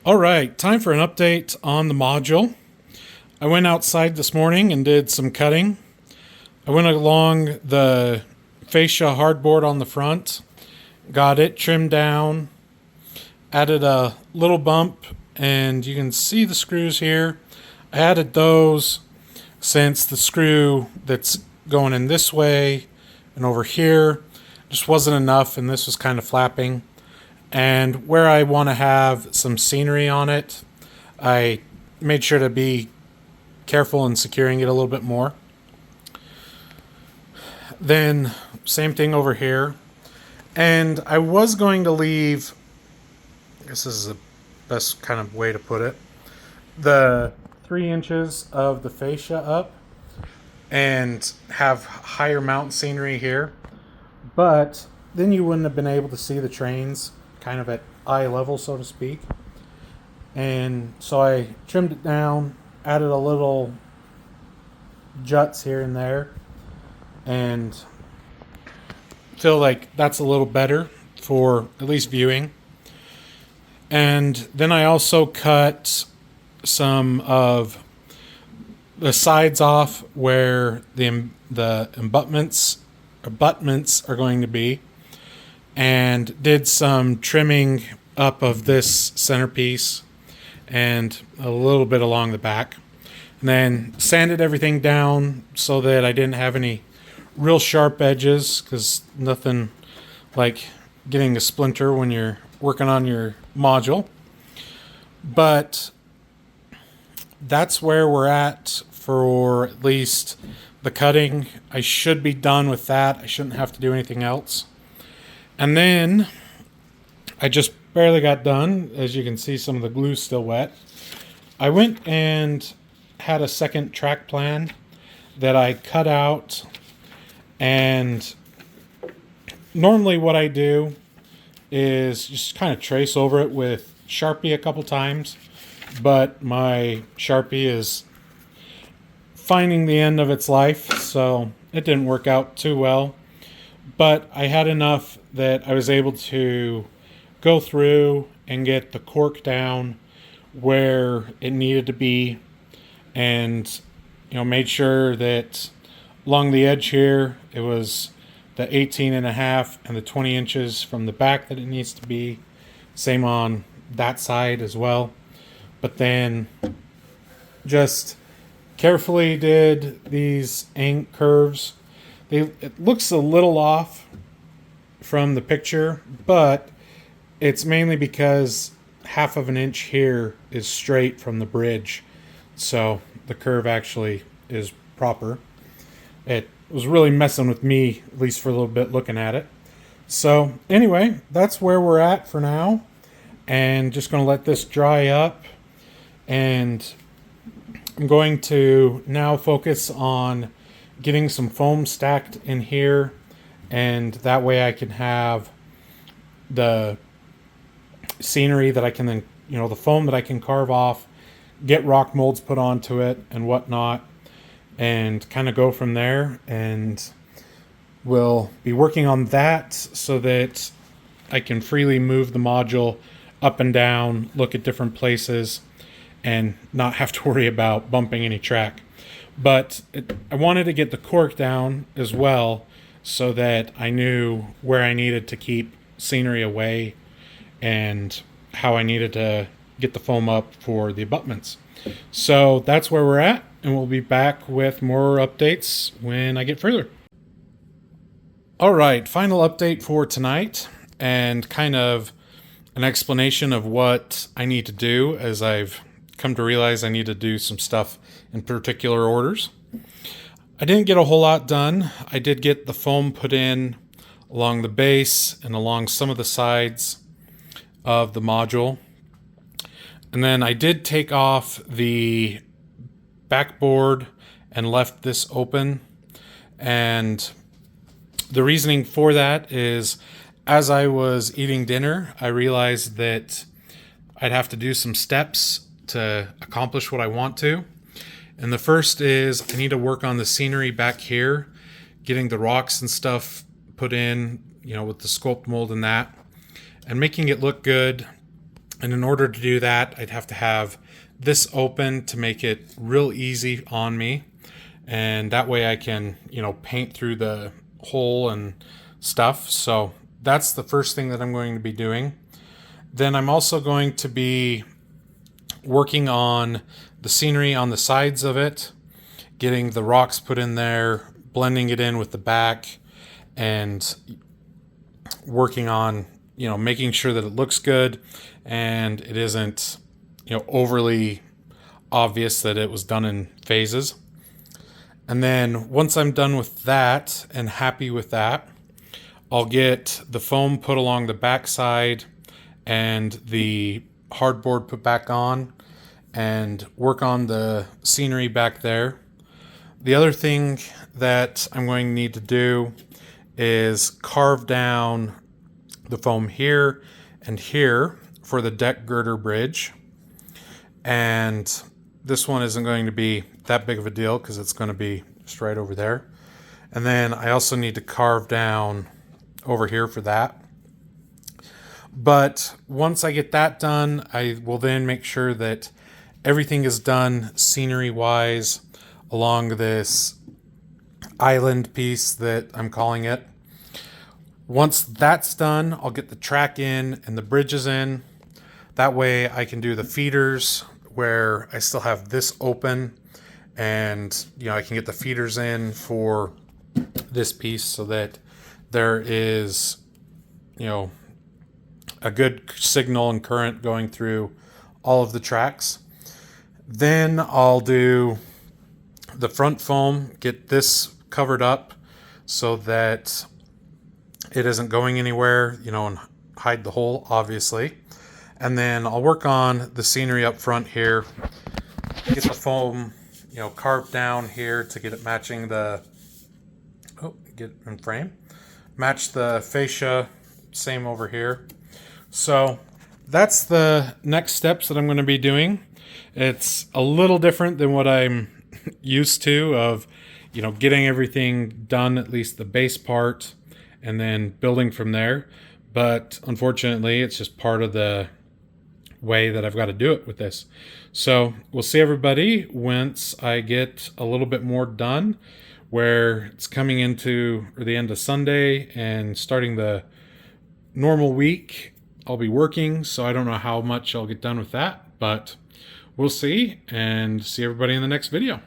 All right, time for an update on the module. I went outside this morning and did some cutting. I went along the fascia hardboard on the front, got it trimmed down, added a little bump, and you can see the screws here. I added those since the screw that's going in this way and over here just wasn't enough, and this was kind of flapping. And where I want to have some scenery on it, I made sure to be careful in securing it a little bit more. Then same thing over here. And I was going to leave, I guess this is the best kind of way to put it, the 3 inches of the fascia up and have higher mount scenery here. But then you wouldn't have been able to see the trains kind of at eye level, so to speak. And so I trimmed it down, added a little juts here and there, and feel like that's a little better for at least viewing. And then I also cut some of the sides off where the abutments are going to be, and did some trimming up of this centerpiece and a little bit along the back, and then sanded everything down so that I didn't have any real sharp edges, because nothing like getting a splinter when you're working on your module. But that's where we're at for at least the cutting. I should be done with that. I shouldn't have to do anything else. And then I just barely got done. As you can see, some of the glue's still wet. I went and had a second track plan that I cut out, and normally what I do is just kind of trace over it with Sharpie a couple times, but my Sharpie is finding the end of its life, so it didn't work out too well. But I had enough that I was able to go through and get the cork down where it needed to be, and made sure that along the edge here it was the 18.5 and the 20 inches from the back that it needs to be. Same on that side as well. But then just carefully did these curves. It looks a little off from the picture, but it's mainly because half of an inch here is straight from the bridge, so the curve actually is proper. It was really messing with me, at least for a little bit, looking at it. So anyway, that's where we're at for now, and just going to let this dry up, and I'm going to now focus on getting some foam stacked in here, and that way I can have the scenery that I can then, the foam that I can carve off, get rock molds put onto it and whatnot, and kind of go from there. And we'll be working on that so that I can freely move the module up and down, look at different places, and not have to worry about bumping any track. But I wanted to get the cork down as well so that I knew where I needed to keep scenery away and how I needed to get the foam up for the abutments. So that's where we're at, and we'll be back with more updates when I get further. All right, final update for tonight, and kind of an explanation of what I need to do, as I've come to realize I need to do some stuff in particular orders. I didn't get a whole lot done. I did get the foam put in along the base and along some of the sides of the module. And then I did take off the backboard and left this open. And the reasoning for that is, as I was eating dinner, I realized that I'd have to do some steps to accomplish what I want to. And the first is I need to work on the scenery back here, getting the rocks and stuff put in, with the sculpt mold and that, and making it look good. And in order to do that, I'd have to have this open to make it real easy on me. And that way I can, paint through the hole and stuff. So that's the first thing that I'm going to be doing. Then I'm also going to be working on the scenery on the sides of it, getting the rocks put in there, blending it in with the back, and working on, making sure that it looks good and it isn't, overly obvious that it was done in phases. And then once I'm done with that and happy with that, I'll get the foam put along the back side and the hardboard put back on and work on the scenery back there. The other thing that I'm going to need to do is carve down the foam here and here for the deck girder bridge. And this one isn't going to be that big of a deal because it's going to be just right over there. And then I also need to carve down over here for that. But once I get that done, I will then make sure that everything is done scenery wise along this island piece that I'm calling it. Once that's done, I'll get the track in and the bridges in. That way I can do the feeders where I still have this open, and I can get the feeders in for this piece so that there is a good signal and current going through all of the tracks. Then I'll do the front foam, get this covered up so that it isn't going anywhere, and hide the hole, obviously. And then I'll work on the scenery up front here, get the foam, carved down here to get it matching the, get it in frame, match the fascia, same over here. So that's the next steps that I'm going to be doing. It's a little different than what I'm used to of, getting everything done, at least the base part, and then building from there. But unfortunately, it's just part of the way that I've got to do it with this. So we'll see everybody once I get a little bit more done, where it's coming into the end of Sunday and starting the normal week. I'll be working, so I don't know how much I'll get done with that, but we'll see, and see everybody in the next video.